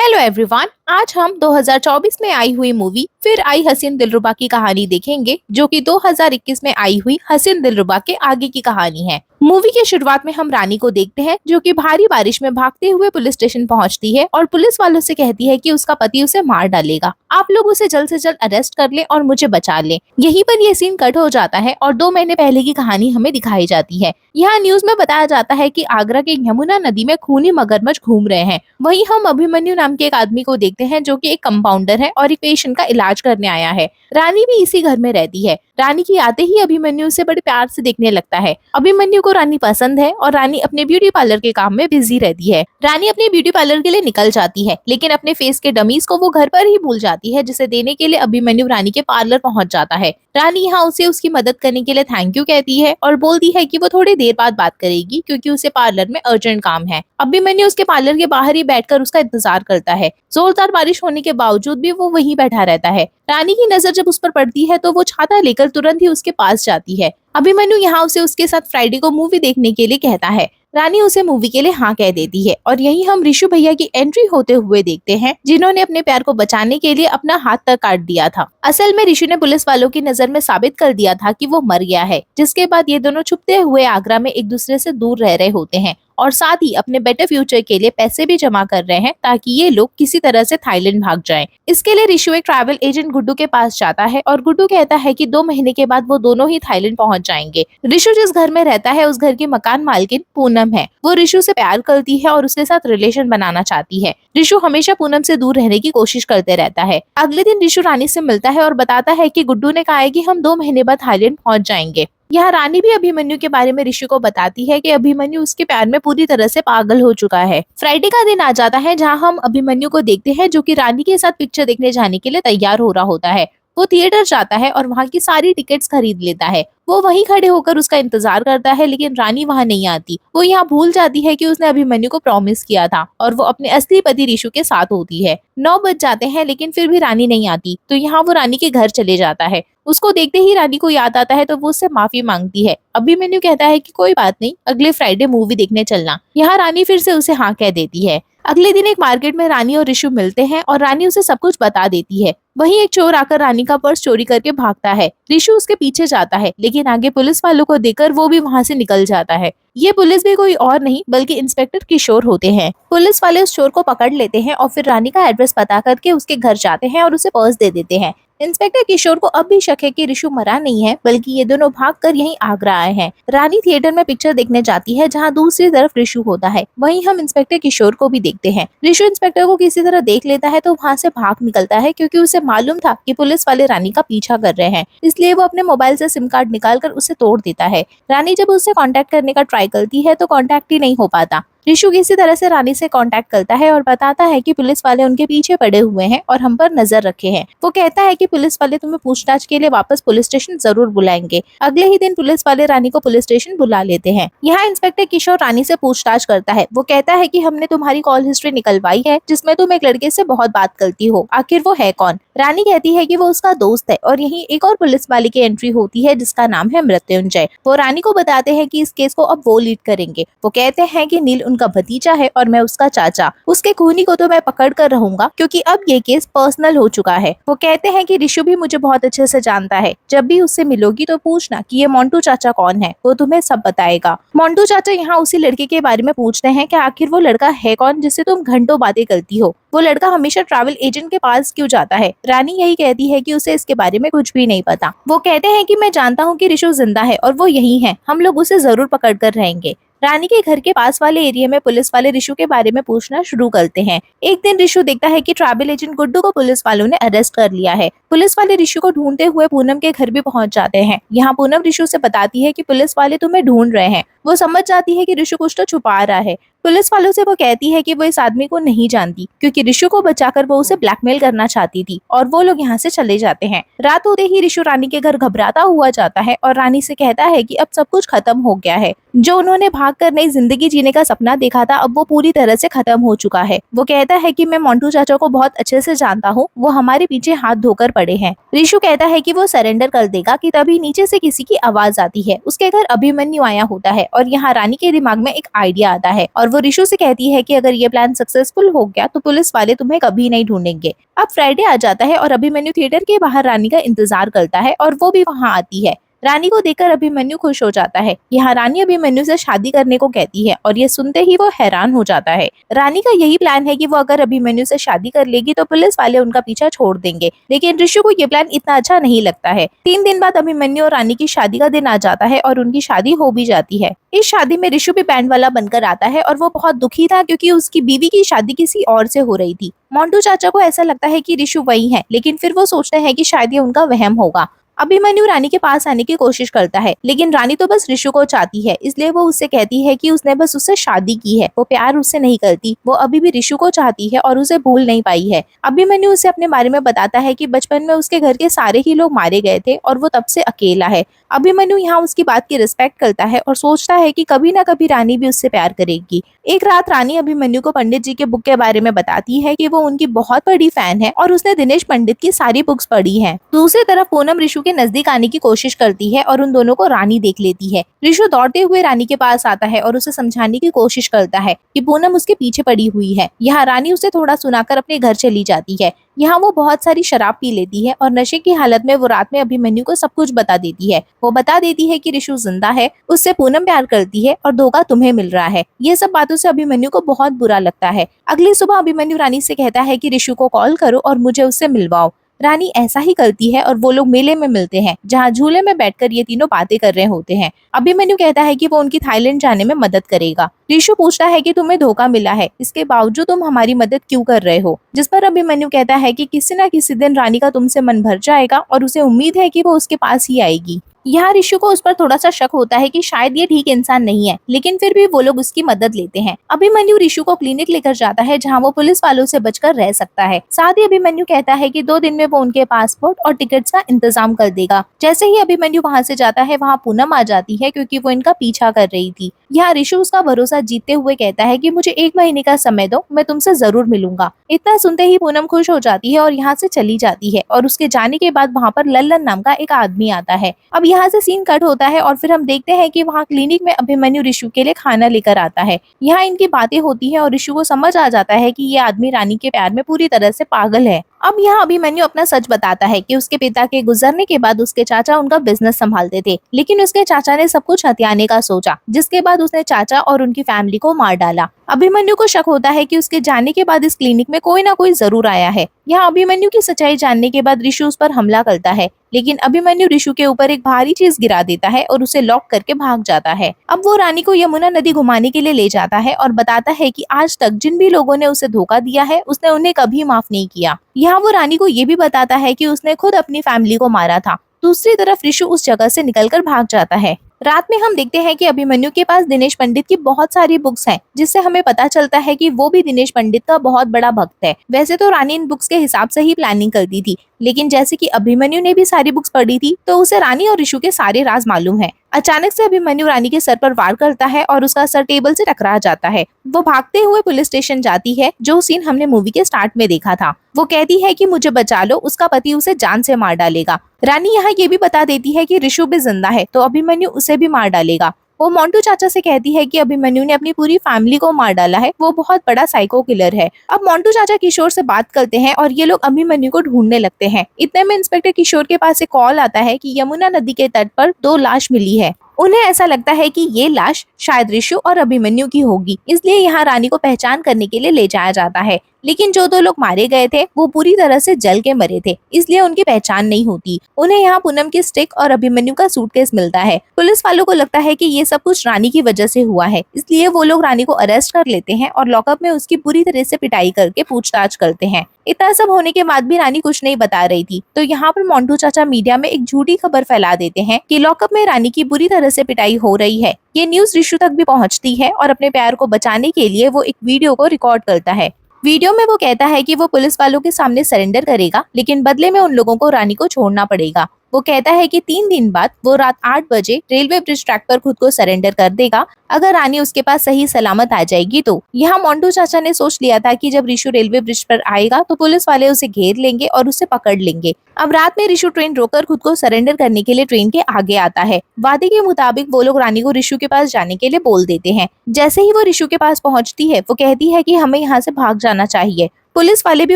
Hello everyone, आज हम 2024 में आई हुई मूवी फिर आई हसीन दिलरुबा की कहानी देखेंगे, जो कि 2021 में आई हुई हसीन दिलरुबा के आगे की कहानी है। मूवी के शुरुआत में हम रानी को देखते हैं, जो कि भारी बारिश में भागते हुए पुलिस स्टेशन पहुंचती है और पुलिस वालों से कहती है कि उसका पति उसे मार डालेगा। आप लोग उसे जल्द से जल्द अरेस्ट कर लें और मुझे बचा लें। यहीं पर यह सीन कट हो जाता है और 2 महीने पहले की कहानी हमें दिखाई जाती है। यहाँ न्यूज में बताया जाता है कि आगरा के यमुना नदी में खूनी मगरमच्छ घूम रहे हैं। वहीं हम अभिमन्यु नाम के एक आदमी को देखते हैं, जो कि एक कंपाउंडर है और एक पेशेंट का इलाज करने आया है। रानी भी इसी घर में रहती है। रानी की आते ही अभिमन्यु उसे बड़े प्यार से देखने लगता है। अभिमन्यु को रानी पसंद है और रानी अपने ब्यूटी पार्लर के काम में बिजी रहती है। रानी अपने ब्यूटी पार्लर के लिए निकल जाती है, लेकिन अपने फेस के डमीज को वो घर पर ही भूल जाती है, जिसे देने के लिए अभिमन्यु रानी के पार्लर पहुंच जाता है। रानी यहाँ उसे उसकी मदद करने के लिए थैंक यू कहती है और बोलती है कि वो थोड़ी देर बाद बात करेगी, क्योंकि उसे पार्लर में अर्जेंट काम है। अभिमन्यु उसके पार्लर के बाहर ही बैठकर उसका इंतजार करता है। जोरदार बारिश होने के बावजूद भी वो वहीं बैठा रहता है। रानी की नजर जब उस पर पड़ती है तो वो छाता लेकर तुरंत ही उसके पास जाती है। अभिमन्यु यहाँ उसे उसके साथ फ्राइडे को मूवी देखने के लिए कहता है। रानी उसे मूवी के लिए हाँ कह देती है और यहीं हम ऋषु भैया की एंट्री होते हुए देखते हैं, जिन्होंने अपने प्यार को बचाने के लिए अपना हाथ तक काट दिया था। असल में ऋषु ने पुलिस वालों की नजर में साबित कर दिया था कि वो मर गया है, जिसके बाद ये दोनों छुपते हुए आगरा में एक दूसरे से दूर रह रहे होते हैं और साथ ही अपने बेटर फ्यूचर के लिए पैसे भी जमा कर रहे हैं, ताकि ये लोग किसी तरह से थाईलैंड भाग जाएं। इसके लिए ऋषु एक ट्रैवल एजेंट गुड्डू के पास जाता है और गुड्डू कहता है कि 2 महीने के बाद वो दोनों ही थाईलैंड पहुंच जाएंगे। ऋषु जिस घर में रहता है उस घर की मकान मालकिन पूनम है। वो ऋषु से प्यार करती है और उसके साथ रिलेशन बनाना चाहती है। ऋषु हमेशा पूनम से दूर रहने की कोशिश करते रहता है। अगले दिन ऋषु रानी से मिलता है और बताता है कि गुड्डू ने कहा है कि हम 2 महीने बाद थाईलैंड पहुंच जाएंगे। यहाँ रानी भी अभिमन्यु के बारे में ऋषि को बताती है कि अभिमन्यु उसके प्यार में पूरी तरह से पागल हो चुका है। फ्राइडे का दिन आ जाता है, जहाँ हम अभिमन्यु को देखते हैं, जो कि रानी के साथ पिक्चर देखने जाने के लिए तैयार हो रहा होता है। वो थिएटर जाता है और वहाँ की सारी टिकट्स खरीद लेता है। वो वहीं खड़े होकर उसका इंतजार करता है, लेकिन रानी वहाँ नहीं आती। वो यहाँ भूल जाती है कि उसने अभिमन्यु को प्रॉमिस किया था और वो अपने असली पति ऋषु के साथ होती है। 9 बज जाते हैं, लेकिन फिर भी रानी नहीं आती, तो यहाँ वो रानी के घर चले जाता है। उसको देखते ही रानी को याद आता है, तो वो उससे माफी मांगती है। अभिमन्यु कहता है कि कोई बात नहीं, अगले फ्राइडे मूवी देखने चलना। यहाँ रानी फिर से उसे हाँ कह देती है। अगले दिन एक मार्केट में रानी और ऋषु मिलते हैं और रानी उसे सब कुछ बता देती है। वहीं एक चोर आकर रानी का पर्स चोरी करके भागता है। ऋषु उसके पीछे जाता है, लेकिन आगे पुलिस वालों को देखकर वो भी वहाँ से निकल जाता है। ये पुलिस भी कोई और नहीं बल्कि इंस्पेक्टर किशोर होते हैं। पुलिस वाले उस चोर को पकड़ लेते हैं और फिर रानी का एड्रेस पता करके उसके घर जाते हैं और उसे पर्स दे देते हैं। इंस्पेक्टर किशोर को अब भी शक है कि ऋषु मरा नहीं है, बल्कि ये दोनों भागकर यहीं आगरा आए हैं। रानी थिएटर में पिक्चर देखने जाती है, जहाँ दूसरी तरफ ऋषु होता है। वहीं हम इंस्पेक्टर किशोर को भी देखते हैं। ऋषु इंस्पेक्टर को किसी तरह देख लेता है तो वहाँ से भाग निकलता है, क्योंकि उसे मालूम था कि पुलिस वाले रानी का पीछा कर रहे हैं। इसलिए वो अपने मोबाइल से सिम कार्ड निकालकर उसे तोड़ देता है। रानी जब उससे कांटेक्ट करने का ट्राई करती है तो कांटेक्ट ही नहीं हो पाता। ऋषु किसी तरह से रानी से कांटेक्ट करता है और बताता है कि पुलिस वाले उनके पीछे पड़े हुए हैं और हम पर नजर रखे हैं। वो कहता है कि पुलिस वाले तुम्हें पूछताछ के लिए वापस पुलिस स्टेशन जरूर बुलाएंगे। अगले ही दिन पुलिस वाले रानी को पुलिस स्टेशन बुला लेते हैं। यहाँ इंस्पेक्टर किशोर रानी से पूछताछ करता है। वो कहता है कि हमने तुम्हारी कॉल हिस्ट्री निकलवाई है, जिसमें तुम एक लड़के से बहुत बात करती हो। आखिर वो है कौन? रानी कहती है कि वो उसका दोस्त है और यहीं एक और पुलिस वाले की एंट्री होती है, जिसका नाम है मृत्युंजय। वो रानी को बताते हैं कि इस केस को अब वो लीड करेंगे। वो कहते हैं कि नील उनका भतीजा है और मैं उसका चाचा। उसके खूनी को तो मैं पकड़ कर रहूंगा, क्योंकि अब ये केस पर्सनल हो चुका है। वो कहते हैं कि ऋषु भी मुझे बहुत अच्छे से जानता है। जब भी उससे मिलोगी तो पूछना कि ये मोंटू चाचा कौन है, वो तुम्हें सब बताएगा। मोंटू चाचा यहाँ उसी लड़के के बारे में पूछते हैं कि आखिर वो लड़का है कौन जिससे तुम घंटों बातें करती हो। वो लड़का हमेशा ट्रैवल एजेंट के पास क्यों जाता है? रानी यही कहती है कि उसे इसके बारे में कुछ भी नहीं पता। वो कहते हैं कि मैं जानता हूँ कि ऋषु जिंदा है और वो यही है, हम लोग उसे जरूर पकड़ कर रहेंगे। रानी के घर के पास वाले एरिया में पुलिस वाले ऋषु के बारे में पूछना शुरू करते हैं। एक दिन ऋषु देखता है कि ट्रैवल एजेंट गुड्डू को पुलिस वालों ने अरेस्ट कर लिया है। पुलिस वाले ऋषु को ढूंढते हुए पूनम के घर भी पहुंच जाते हैं। यहाँ पूनम ऋषु से बताती है कि पुलिस वाले तुम्हें ढूंढ रहे हैं। वो समझ जाती है कि ऋषु कुछ तो छुपा रहा है। पुलिस वालों से वो कहती है कि वो इस आदमी को नहीं जानती, क्योंकि ऋषु को बचाकर वो उसे ब्लैकमेल करना चाहती थी, और वो लोग यहाँ से चले जाते हैं। रात होते ही ऋषु रानी के घर घबराता हुआ जाता है और रानी से कहता है कि अब सब कुछ खत्म हो गया है। जो उन्होंने भागकर नई जिंदगी जीने का सपना देखा था, अब वो पूरी तरह से खत्म हो चुका है। वो कहता है कि मैं मोंटू चाचा को बहुत अच्छे से जानता हूँ, वो हमारे पीछे हाथ धोकर पड़े हैं। ऋषु कहता है कि वो सरेंडर कर देगा कि तभी नीचे से किसी की आवाज आती है। उसके घर अभिमन्यु आया होता है और यहाँ रानी के दिमाग में एक आइडिया आता है और वो रिशु से कहती है कि अगर ये प्लान सक्सेसफुल हो गया तो पुलिस वाले तुम्हें कभी नहीं ढूंढेंगे। अब फ्राइडे आ जाता है और अभिमन्यु थिएटर के बाहर रानी का इंतजार करता है और वो भी वहाँ आती है। रानी को देखकर अभिमन्यु खुश हो जाता है। यहाँ रानी अभिमन्यु से शादी करने को कहती है और ये सुनते ही वो हैरान हो जाता है। रानी का यही प्लान है कि वो अगर अभिमन्यु से शादी कर लेगी तो पुलिस वाले उनका पीछा छोड़ देंगे, लेकिन ऋषु को ये प्लान इतना अच्छा नहीं लगता है। 3 दिन बाद अभिमन्यु और रानी की शादी का दिन आ जाता है और उनकी शादी हो भी जाती है। इस शादी में ऋषु भी बैंड वाला बनकर आता है और वो बहुत दुखी था क्योंकि उसकी बीवी की शादी किसी और से हो रही थी। मोंटू चाचा को ऐसा लगता है कि ऋषु वही है, लेकिन फिर वो सोचते हैं कि शायद ये उनका वहम होगा। अभिमन्यु रानी के पास आने की कोशिश करता है, लेकिन रानी तो बस ऋषु को चाहती है, इसलिए वो उससे कहती है कि उसने बस उससे शादी की है, वो प्यार उससे नहीं करती। वो अभी भी ऋषु को चाहती है और उसे भूल नहीं पाई है। अभिमन्यु उसे अपने बारे में बताता है कि बचपन में उसके घर के सारे ही लोग मारे गए थे और वो तब से अकेला है। अभिमन्यु यहाँ उसकी बात की रिस्पेक्ट करता है और सोचता है कि कभी ना कभी रानी भी उससे प्यार करेगी। एक रात रानी अभिमन्यु को पंडित जी के बुक के बारे में बताती है कि वो उनकी बहुत बड़ी फैन है और उसने दिनेश पंडित की सारी बुक्स पढ़ी हैं। दूसरी तरफ पूनम ऋषु के नजदीक आने की कोशिश करती है और उन दोनों को रानी देख लेती है। ऋषु दौड़ते हुए रानी के पास आता है और उसे समझाने की कोशिश करता है कि पूनम उसके पीछे पड़ी हुई है। यहाँ रानी उसे थोड़ा सुनाकर अपने घर चली जाती है। यहाँ वो बहुत सारी शराब पी लेती है और नशे की हालत में वो रात में अभिमन्यु को सब कुछ बता देती है। वो बता देती है कि ऋषु जिंदा है, उससे पूनम प्यार करती है और धोखा तुम्हें मिल रहा है। ये सब बातों से अभिमन्यु को बहुत बुरा लगता है। अगली सुबह अभिमन्यु रानी से कहता है कि ऋषु को कॉल करो और मुझे उससे मिलवाओ। रानी ऐसा ही करती है और वो लोग मेले में मिलते हैं, जहाँ झूले में बैठकर ये तीनों बातें कर रहे होते हैं। अभिमन्यु कहता है कि वो उनकी थाईलैंड जाने में मदद करेगा। ऋषु पूछता है कि तुम्हें धोखा मिला है, इसके बावजूद तुम हमारी मदद क्यों कर रहे हो? जिस पर अभिमन्यु कहता है कि किसी न किसी दिन रानी का तुमसे मन भर जाएगा और उसे उम्मीद है कि वो उसके पास ही आएगी। यहाँ ऋषु को उस पर थोड़ा सा शक होता है कि शायद ये ठीक इंसान नहीं है, लेकिन फिर भी वो लोग उसकी मदद लेते हैं। अभिमन्यु ऋषु को क्लिनिक लेकर जाता है जहाँ वो पुलिस वालों से बचकर रह सकता है। साथ ही अभिमन्यु कहता है कि 2 दिन में वो उनके पासपोर्ट और टिकट्स का इंतजाम कर देगा। जैसे ही अभिमन्यु वहाँ से जाता है, वहाँ पूनम आ जाती है क्योंकि वो इनका पीछा कर रही थी। यहाँ ऋषु उसका भरोसा जीतते हुए कहता है कि मुझे 1 महीने का समय दो, मैं तुमसे जरूर मिलूंगा। इतना सुनते ही पूनम खुश हो जाती है और यहाँ से चली जाती है और उसके जाने के बाद वहाँ पर लल्लन नाम का एक आदमी आता है। अब यहाँ से सीन कट होता है और फिर हम देखते हैं कि वहाँ क्लिनिक में अभिमन्यु ऋषु के लिए खाना लेकर आता है। यहाँ इनकी बातें होती है और ऋषु को समझ आ जाता है कि ये आदमी रानी के प्यार में पूरी तरह से पागल है। अब यहाँ अभिमन्यु अपना सच बताता है कि उसके पिता के गुजरने के बाद उसके चाचा उनका बिजनेस संभालते थे, लेकिन उसके चाचा ने सब कुछ हथियाने का सोचा, जिसके बाद उसने चाचा और उनकी फैमिली को मार डाला। अभिमन्यु को शक होता है कि उसके जाने के बाद इस क्लिनिक में कोई ना कोई जरूर आया है। यहाँ अभिमन्यु की सच्चाई जानने के बाद ऋषु उस पर हमला करता है, लेकिन अभिमन्यु ऋषु के ऊपर एक भारी चीज गिरा देता है और उसे लॉक करके भाग जाता है। अब वो रानी को यमुना नदी घुमाने के लिए ले जाता है और बताता है कि आज तक जिन भी लोगों ने उसे धोखा दिया है, उसने उन्हें कभी माफ नहीं किया। यहाँ वो रानी को ये भी बताता है कि उसने खुद अपनी फैमिली को मारा था। दूसरी तरफ ऋषु उस जगह से निकलकर भाग जाता है। रात में हम देखते हैं कि अभिमन्यु के पास दिनेश पंडित की बहुत सारी बुक्स हैं, जिससे हमें पता चलता है कि वो भी दिनेश पंडित का बहुत बड़ा भक्त है। वैसे तो रानी इन बुक्स के हिसाब से ही प्लानिंग करती थी, लेकिन जैसे कि अभिमन्यु ने भी सारी बुक्स पढ़ी थी, तो उसे रानी और ऋषु के सारे राज मालूम है। अचानक से अभिमन्यु रानी के सर पर वार करता है और उसका सर टेबल से टकरा जाता है। वो भागते हुए पुलिस स्टेशन जाती है, जो सीन हमने मूवी के स्टार्ट में देखा था। वो कहती है कि मुझे बचा लो, उसका पति उसे जान से मार डालेगा। रानी यहाँ ये भी बता देती है कि ऋषु भी जिंदा है, तो अभिमन्यु उसे भी मार डालेगा। वो मोंटू चाचा से कहती है कि अभिमन्यु ने अपनी पूरी फैमिली को मार डाला है, वो बहुत बड़ा साइको किलर है। अब मोंटू चाचा किशोर से बात करते हैं और ये लोग अभिमन्यु को ढूंढने लगते हैं। इतने में इंस्पेक्टर किशोर के पास एक कॉल आता है कि यमुना नदी के तट पर 2 लाश मिली है। उन्हें ऐसा लगता है कि ये लाश शायद ऋषु और अभिमन्यु की होगी, इसलिए यहाँ रानी को पहचान करने के लिए ले जाया जाता है। लेकिन जो 2 लोग मारे गए थे वो पूरी तरह से जल के मरे थे, इसलिए उनकी पहचान नहीं होती। उन्हें यहाँ पूनम की स्टिक और अभिमन्यु का सूटकेस मिलता है। पुलिस वालों को लगता है कि ये सब कुछ रानी की वजह से हुआ है, इसलिए वो लोग रानी को अरेस्ट कर लेते हैं और लॉकअप में उसकी पूरी तरह से पिटाई करके पूछताछ करते हैं। इतना सब होने के बाद भी रानी कुछ नहीं बता रही थी, तो यहाँ पर मोंटू चाचा मीडिया में एक झूठी खबर फैला देते हैं कि लॉकअप में रानी की बुरी तरह से पिटाई हो रही है। ये न्यूज ऋषु तक भी पहुँचती है और अपने प्यार को बचाने के लिए वो एक वीडियो को रिकॉर्ड करता है। वीडियो में वो कहता है कि वो पुलिस वालों के सामने सरेंडर करेगा, लेकिन बदले में उन लोगों को रानी को छोड़ना पड़ेगा। वो कहता है कि 3 दिन बाद वो रात 8 बजे रेलवे ब्रिज ट्रैक पर खुद को सरेंडर कर देगा अगर रानी उसके पास सही सलामत आ जाएगी तो। यहाँ मोंटू चाचा ने सोच लिया था कि जब रिशु रेलवे ब्रिज पर आएगा तो पुलिस वाले उसे घेर लेंगे और उसे पकड़ लेंगे। अब रात में रिशु ट्रेन रोककर खुद को सरेंडर करने के लिए ट्रेन के आगे आता है। वादे के मुताबिक वो लोग रानी को रिशु के पास जाने के लिए बोल देते हैं। जैसे ही वो रिशु के पास पहुंचती है वो कहती है कि हमें यहाँ से भाग जाना चाहिए। पुलिस वाले भी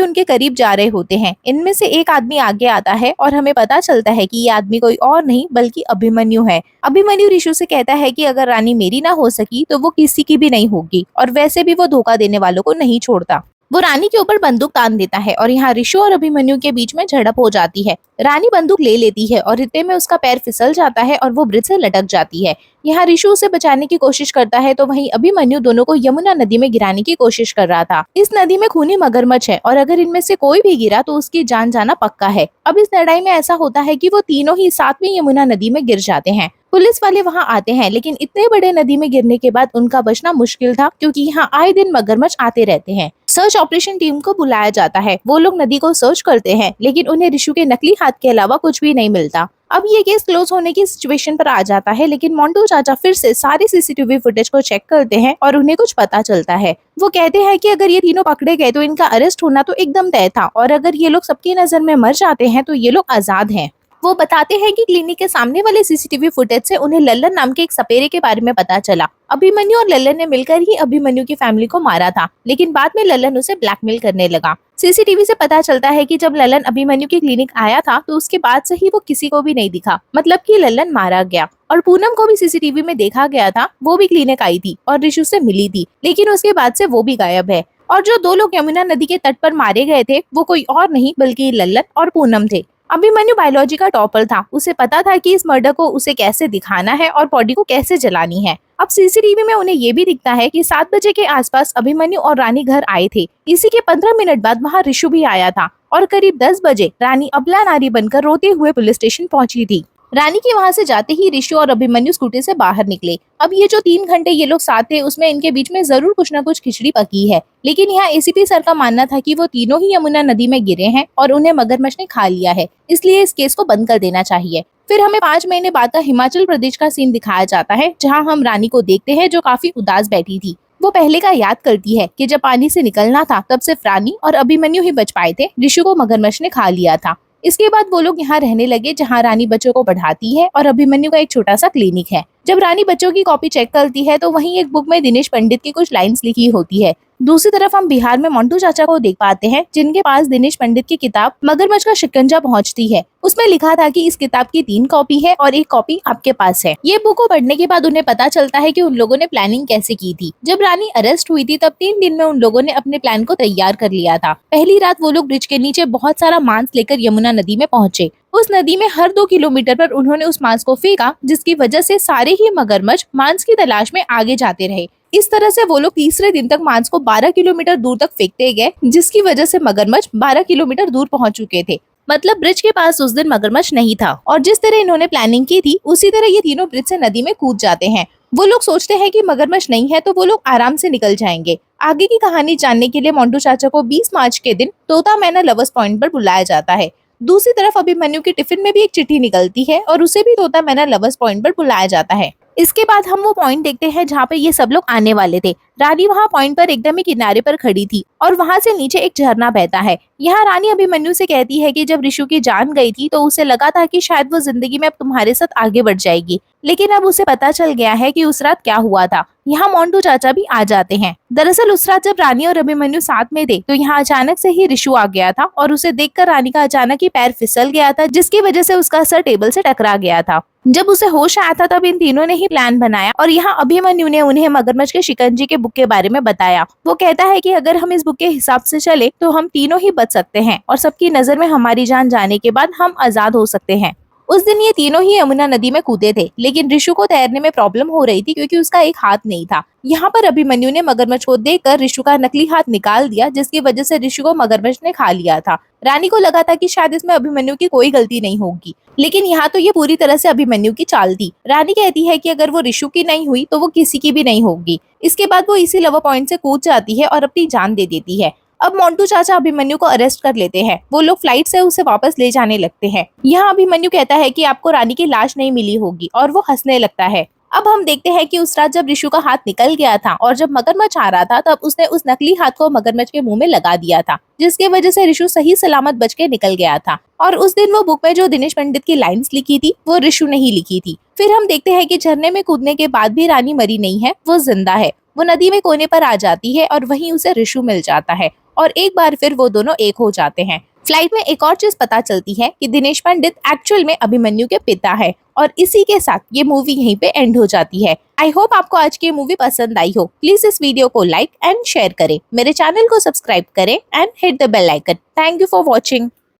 उनके करीब जा रहे होते हैं। इनमें से एक आदमी आगे आता है और हमें पता चलता है कि ये आदमी कोई और नहीं बल्कि अभिमन्यु है। अभिमन्यु रिशु से कहता है कि अगर रानी मेरी ना हो सकी तो वो किसी की भी नहीं होगी और वैसे भी वो धोखा देने वालों को नहीं छोड़ता। वो रानी के ऊपर बंदूक तान देता है और यहाँ रिशु और अभिमन्यु के बीच में झड़प हो जाती है। रानी बंदूक ले लेती है और इतने में उसका पैर फिसल जाता है और वो ब्रिज से लटक जाती है। यहाँ रिशु उसे बचाने की कोशिश करता है तो वहीं अभिमन्यु दोनों को यमुना नदी में गिराने की कोशिश कर रहा था। इस नदी में खूनी मगरमच्छ है और अगर इनमें से कोई भी गिरा तो उसकी जान जाना पक्का है। अब इस लड़ाई में ऐसा होता है कि वो तीनों ही साथ में यमुना नदी में गिर जाते हैं। पुलिस वाले वहां आते हैं लेकिन इतने बड़े नदी में गिरने के बाद उनका बचना मुश्किल था क्योंकि यहाँ आए दिन मगरमच्छ आते रहते हैं। सर्च ऑपरेशन टीम को बुलाया जाता है। वो लोग नदी को सर्च करते हैं लेकिन उन्हें रिशु के नकली हाथ के अलावा कुछ भी नहीं मिलता। अब ये केस क्लोज होने की सिचुएशन पर आ जाता है लेकिन मोंटू चाचा फिर से सारे सीसीटीवी फुटेज को चेक करते हैं और उन्हें कुछ पता चलता है। वो कहते हैं कि अगर ये तीनों पकड़े गए तो इनका अरेस्ट होना तो एकदम तय था और अगर ये लोग सबकी नजर में मर जाते हैं तो ये लोग आजाद हैं। वो बताते हैं कि क्लिनिक के सामने वाले सीसीटीवी फुटेज से उन्हें लल्लन नाम के एक सपेरे के बारे में पता चला। अभिमन्यु और लल्लन ने मिलकर ही अभिमन्यु की फैमिली को मारा था लेकिन बाद में लल्लन उसे ब्लैकमेल करने लगा। सीसीटीवी से पता चलता है कि जब लल्लन अभिमन्यु की क्लिनिक आया था तो उसके बाद से ही वो किसी को भी नहीं दिखा, मतलब कि लल्लन मारा गया। और पूनम को भी सीसीटीवी में देखा गया था, वो भी क्लिनिक आई थी और रिशु से मिली थी लेकिन उसके बाद से वो भी गायब है। और जो 2 लोग यमुना नदी के तट पर मारे गए थे वो कोई और नहीं बल्कि लल्लन और पूनम थे। अभिमन्यु बायोलॉजी का टॉपर था। उसे पता था कि इस मर्डर को उसे कैसे दिखाना है और बॉडी को कैसे जलानी है। अब सीसीटीवी में उन्हें ये भी दिखता है कि 7 बजे के आसपास अभिमन्यु और रानी घर आए थे। इसी के 15 मिनट बाद वहाँ रिशु भी आया था और करीब 10 बजे रानी अबला नारी बनकर रोते हुए पुलिस स्टेशन पहुंची थी। रानी के वहां से जाते ही रिशु और अभिमन्यु स्कूटी से बाहर निकले। अब ये जो 3 घंटे ये लोग साथ थे उसमें इनके बीच में जरूर कुछ ना कुछ खिचड़ी पकी है लेकिन यहाँ एसीपी सर का मानना था कि वो तीनों ही यमुना नदी में गिरे हैं और उन्हें मगरमच्छ ने खा लिया है, इसलिए इस केस को बंद कर देना चाहिए। फिर हमें 5 महीने बाद का हिमाचल प्रदेश का सीन दिखाया जाता है जहाँ हम रानी को देखते हैं जो काफी उदास बैठी थी। वो पहले का याद करती है कि जब पानी से निकलना था तब सिर्फ रानी और अभिमन्यु ही बच पाए थे, रिशु को मगरमच्छ ने खा लिया था। इसके बाद वो लोग यहाँ रहने लगे जहाँ रानी बच्चों को पढ़ाती है और अभिमन्यु का एक छोटा सा क्लिनिक है। जब रानी बच्चों की कॉपी चेक करती है तो वहीं एक बुक में दिनेश पंडित की कुछ लाइंस लिखी होती है। दूसरी तरफ हम बिहार में मोंटू चाचा को देख पाते हैं जिनके पास दिनेश पंडित की किताब मगरमच्छ का शिकंजा पहुंचती है। उसमें लिखा था कि इस किताब की 3 कॉपी है और 1 कॉपी आपके पास है। ये बुक को पढ़ने के बाद उन्हें पता चलता है कि उन लोगों ने प्लानिंग कैसे की थी। जब रानी अरेस्ट हुई थी तब 3 दिन में उन लोगों ने अपने प्लान को तैयार कर लिया था। पहली रात वो लोग ब्रिज के नीचे बहुत सारा मांस लेकर यमुना नदी में पहुंचे। उस नदी में हर 2 किलोमीटर पर उन्होंने उस मांस को फेंका जिसकी वजह से सारे ही मगरमच्छ मांस की तलाश में आगे जाते रहे। इस तरह से वो लोग तीसरे दिन तक मांस को 12 किलोमीटर दूर तक फेंकते गए जिसकी वजह से मगरमच्छ 12 किलोमीटर दूर पहुंच चुके थे। मतलब ब्रिज के पास उस दिन मगरमच्छ नहीं था और जिस तरह इन्होंने प्लानिंग की थी उसी तरह ये तीनों ब्रिज से नदी में कूद जाते हैं। वो लोग सोचते हैं कि मगरमच्छ नहीं है तो वो लोग आराम से निकल जाएंगे। आगे की कहानी जानने के लिए मोंटू चाचा को 20 मार्च के दिन तोता मैना लवर्स पॉइंट पर बुलाया जाता है। दूसरी तरफ अभिमन्यु की टिफिन में भी एक चिट्ठी निकलती है और उसे भी तोता मैना लवर्स पॉइंट पर बुलाया जाता है। इसके बाद हम वो पॉइंट देखते हैं जहाँ पे ये सब लोग आने वाले थे। रानी वहाँ पॉइंट पर एकदम ही किनारे पर खड़ी थी और वहाँ से नीचे एक झरना बहता है। यहाँ रानी अभिमन्यु से कहती है कि जब रिशु की जान गई थी तो उसे लगा था कि शायद वो जिंदगी में अब तुम्हारे साथ आगे बढ़ जाएगी, लेकिन अब उसे पता चल गया है कि उस रात क्या हुआ था। यहाँ मोंटू चाचा भी आ जाते हैं। दरअसल उस रात जब रानी और अभिमन्यु साथ में थे तो यहाँ अचानक से ही रिशु आ गया था और उसे देखकर रानी का अचानक ही पैर फिसल गया था जिसकी वजह से उसका सर टेबल से टकरा गया था। जब उसे होश आया था तब इन तीनों ने ही प्लान बनाया और यहाँ अभिमन्यु ने उन्हें मगरमच्छ के शिकंजे के बुक के बारे में बताया। वो कहता है कि अगर हम इस बुक के हिसाब से चले तो हम तीनों ही बच सकते हैं और सबकी नजर में हमारी जान जाने के बाद हम आजाद हो सकते हैं। उस दिन ये तीनों ही यमुना नदी में कूदे थे लेकिन रिशु को तैरने में प्रॉब्लम हो रही थी क्योंकि उसका एक हाथ नहीं था। यहाँ पर अभिमन्यु ने मगरमच्छ को देखकर रिशु का नकली हाथ निकाल दिया जिसकी वजह से रिशु को मगरमच्छ ने खा लिया था। रानी को लगा था कि शायद इसमें अभिमन्यु की कोई गलती नहीं होगी, लेकिन यहाँ तो ये पूरी तरह से अभिमन्यु की चाल थी। रानी कहती है कि अगर वो रिशु की नहीं हुई तो वो किसी की भी नहीं होगी। इसके बाद वो इसी लवर पॉइंट से कूद जाती है और अपनी जान दे देती है। अब मोंटू चाचा अभिमन्यु को अरेस्ट कर लेते हैं। वो लोग फ्लाइट से उसे वापस ले जाने लगते हैं। यहाँ अभिमन्यु कहता है कि आपको रानी की लाश नहीं मिली होगी और वो हंसने लगता है। अब हम देखते हैं कि उस रात जब रिशु का हाथ निकल गया था और जब मगरमच्छ आ रहा था तब उसने उस नकली हाथ को मगरमच्छ के मुंह में लगा दिया था, जिसकी वजह से रिशु सही सलामत बच के निकल गया था। और उस दिन वो बुक में जो दिनेश पंडित की लाइंस लिखी थी वो रिशु ने ही लिखी थी। फिर हम देखते हैं कि झरने में कूदने के बाद भी रानी मरी नहीं है, वो जिंदा है। वो नदी में कोने पर आ जाती है और वहीं उसे रिशु मिल जाता है और एक बार फिर वो दोनों एक हो जाते हैं। फ्लाइट में एक और चीज पता चलती है कि दिनेश पंडित एक्चुअल में अभिमन्यु के पिता है। और इसी के साथ ये मूवी यहीं पे एंड हो जाती है। आई होप आपको आज की मूवी पसंद आई हो। प्लीज इस वीडियो को लाइक एंड शेयर करें, मेरे चैनल को सब्सक्राइब करें and hit the bell icon. Thank you for watching.